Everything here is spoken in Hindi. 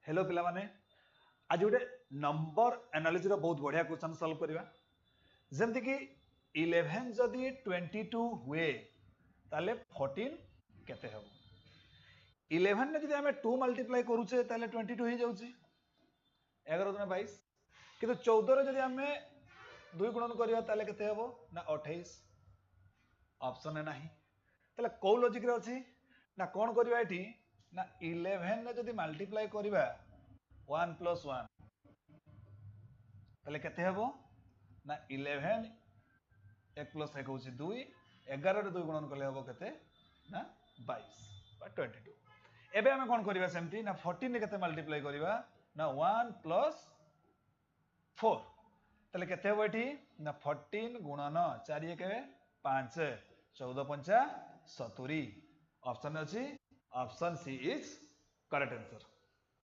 हेलो पिला माने आज गोटे नंबर एनालिसिस रो बहुत बढ़िया क्वेश्चन सॉल्व करवा जमती कि 11 जदि 22 हुए ताले 14 केते हबो 11 ने जदि हमें 2 मल्टीप्लाई करूचे ताले 22 ही जाउची 11 दुना 22 किंतु 14 रे जदि हमें 2 गुणन करिया ताले केते हबो ना 28 ऑप्शन है नाही ताले को लॉजिक रे अछि ना कोन करबा एठी ना 11 ने जदि मल्टीप्लाई करबा 1 प्लस 1 ताले केते हबो ना 11 1 प्लस 1 होची 2 11 रे 2 गुणन करले हबो केते ना 22 बा 22 एबे हमें कोन करबा सेमती ना 14 ने केते मल्टीप्लाई करबा ना 1 प्लस 4 ताले केते हबो एठी ना 14 गुणन 4 1 5 14 5 70 ऑप्शन अछि option C is correct answer.